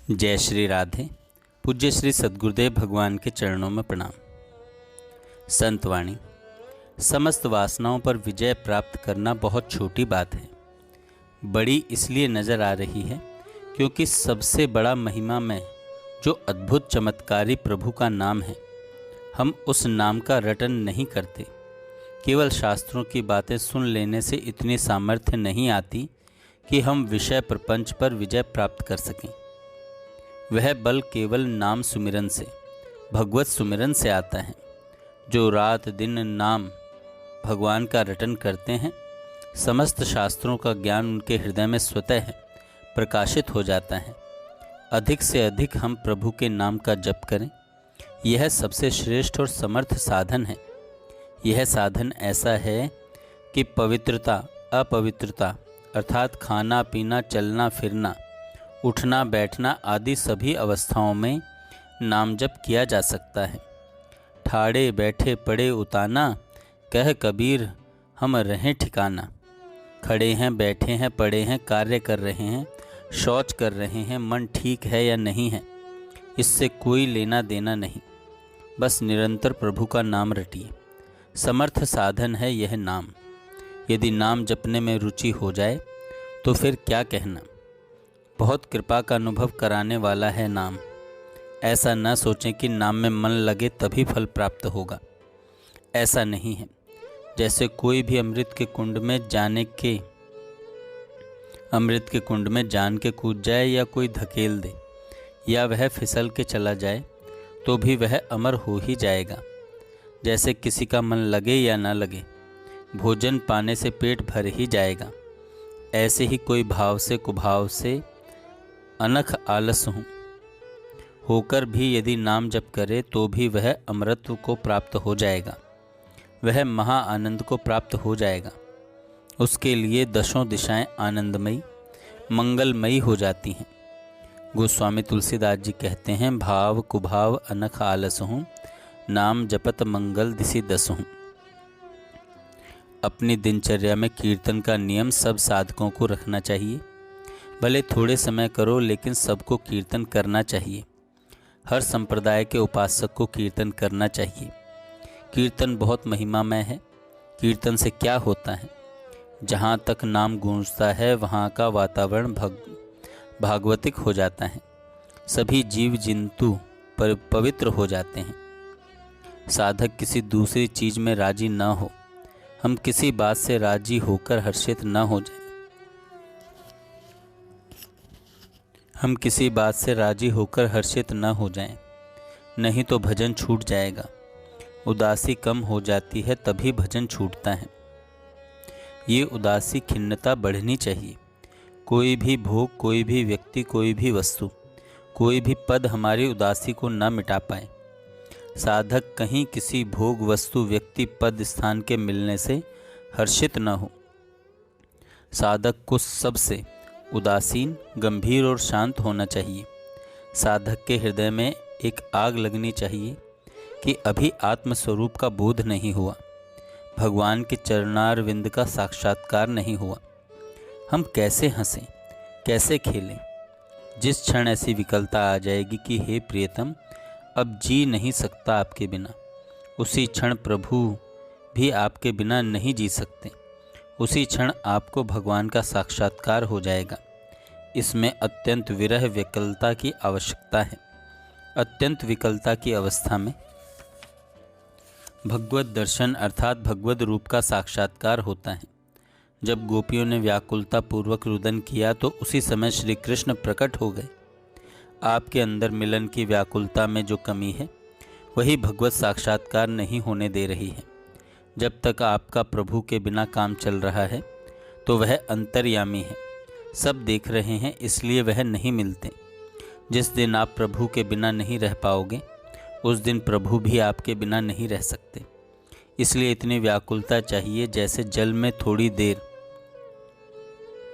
जय श्री राधे। पूज्य श्री सद्गुरुदेव भगवान के चरणों में प्रणाम। संतवाणी। समस्त वासनाओं पर विजय प्राप्त करना बहुत छोटी बात है। बड़ी इसलिए नज़र आ रही है क्योंकि सबसे बड़ा महिमा में जो अद्भुत चमत्कारी प्रभु का नाम है, हम उस नाम का रटन नहीं करते। केवल शास्त्रों की बातें सुन लेने से इतनी सामर्थ्य नहीं आती कि हम विषय प्रपंच पर विजय प्राप्त कर सकें। वह बल केवल नाम सुमिरन से, भगवत सुमिरन से आता है। जो रात दिन नाम भगवान का रटन करते हैं, समस्त शास्त्रों का ज्ञान उनके हृदय में स्वतः प्रकाशित हो जाता है। अधिक से अधिक हम प्रभु के नाम का जप करें, यह सबसे श्रेष्ठ और समर्थ साधन है। यह साधन ऐसा है कि पवित्रता अपवित्रता अर्थात खाना पीना चलना फिरना उठना बैठना आदि सभी अवस्थाओं में नाम जप किया जा सकता है। ठाड़े बैठे पड़े उताना, कह कबीर हम रहें ठिकाना। खड़े हैं बैठे हैं पड़े हैं कार्य कर रहे हैं शौच कर रहे हैं, मन ठीक है या नहीं है इससे कोई लेना देना नहीं। बस निरंतर प्रभु का नाम रटिए। समर्थ साधन है यह नाम। यदि नाम जपने में रुचि हो जाए तो फिर क्या कहना। बहुत कृपा का अनुभव कराने वाला है नाम। ऐसा न सोचें कि नाम में मन लगे तभी फल प्राप्त होगा। ऐसा नहीं है। जैसे कोई भी अमृत के कुंड में जान के कूद जाए या कोई धकेल दे या वह फिसल के चला जाए तो भी वह अमर हो ही जाएगा। जैसे किसी का मन लगे या न लगे, भोजन पाने से पेट भर ही जाएगा। ऐसे ही कोई भाव से कुभाव से अनख आलस होकर भी यदि नाम जप करे तो भी वह अमरत्व को प्राप्त हो जाएगा, वह महा आनंद को प्राप्त हो जाएगा। उसके लिए दशों दिशाएं आनंदमयी मंगलमयी हो जाती हैं। गोस्वामी तुलसीदास जी कहते हैं, भाव कुभाव अनख आलस नाम जपत मंगल दिसि दसहु। अपनी दिनचर्या में कीर्तन का नियम सब साधकों को रखना चाहिए। भले थोड़े समय करो लेकिन सबको कीर्तन करना चाहिए। हर संप्रदाय के उपासक को कीर्तन करना चाहिए। कीर्तन बहुत महिमामय है। कीर्तन से क्या होता है? जहाँ तक नाम गूंजता है वहाँ का वातावरण भागवतिक हो जाता है। सभी जीव जंतु पवित्र हो जाते हैं। साधक किसी दूसरी चीज में राजी न हो। हम किसी बात से राजी होकर हर्षित न हो जाएं। नहीं तो भजन छूट जाएगा। उदासी कम हो जाती है तभी भजन छूटता है। ये उदासी खिन्नता बढ़नी चाहिए। कोई भी भोग, कोई भी व्यक्ति, कोई भी वस्तु, कोई भी पद हमारी उदासी को न मिटा पाए। साधक कहीं किसी भोग वस्तु व्यक्ति पद स्थान के मिलने से हर्षित न हो। साधक को सबसे उदासीन गंभीर और शांत होना चाहिए। साधक के हृदय में एक आग लगनी चाहिए कि अभी आत्मस्वरूप का बोध नहीं हुआ, भगवान के चरणारविंद का साक्षात्कार नहीं हुआ। हम कैसे हंसें, कैसे खेलें? जिस क्षण ऐसी विकलता आ जाएगी कि हे प्रियतम अब जी नहीं सकता आपके बिना, उसी क्षण प्रभु भी आपके बिना नहीं जी सकते। उसी क्षण आपको भगवान का साक्षात्कार हो जाएगा। इसमें अत्यंत विरह विकलता की आवश्यकता है। अत्यंत विकलता की अवस्था में भगवत दर्शन अर्थात भगवत रूप का साक्षात्कार होता है। जब गोपियों ने व्याकुलता पूर्वक रुदन किया तो उसी समय श्री कृष्ण प्रकट हो गए। आपके अंदर मिलन की व्याकुलता में जो कमी है वही भगवत साक्षात्कार नहीं होने दे रही है। जब तक आपका प्रभु के बिना काम चल रहा है तो वह अंतर्यामी है, सब देख रहे हैं, इसलिए वह नहीं मिलते। जिस दिन आप प्रभु के बिना नहीं रह पाओगे उस दिन प्रभु भी आपके बिना नहीं रह सकते। इसलिए इतनी व्याकुलता चाहिए जैसे जल में थोड़ी देर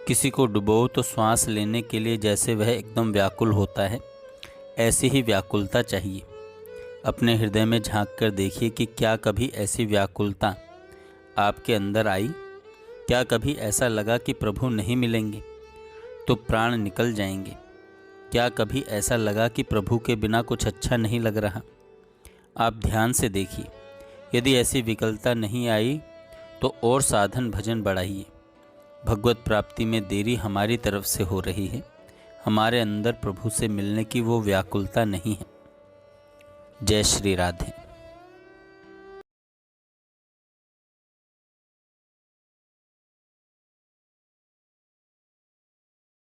किसी को डुबो तो श्वास लेने के लिए जैसे वह एकदम व्याकुल होता है, ऐसी ही व्याकुलता चाहिए। अपने हृदय में झांक कर देखिए कि क्या कभी ऐसी व्याकुलता आपके अंदर आई? क्या कभी ऐसा लगा कि प्रभु नहीं मिलेंगे तो प्राण निकल जाएंगे? क्या कभी ऐसा लगा कि प्रभु के बिना कुछ अच्छा नहीं लग रहा? आप ध्यान से देखिए। यदि ऐसी विकलता नहीं आई तो और साधन भजन बढ़ाइए। भगवत प्राप्ति में देरी हमारी तरफ से हो रही है। हमारे अंदर प्रभु से मिलने की वो व्याकुलता नहीं है। जय श्री राधे।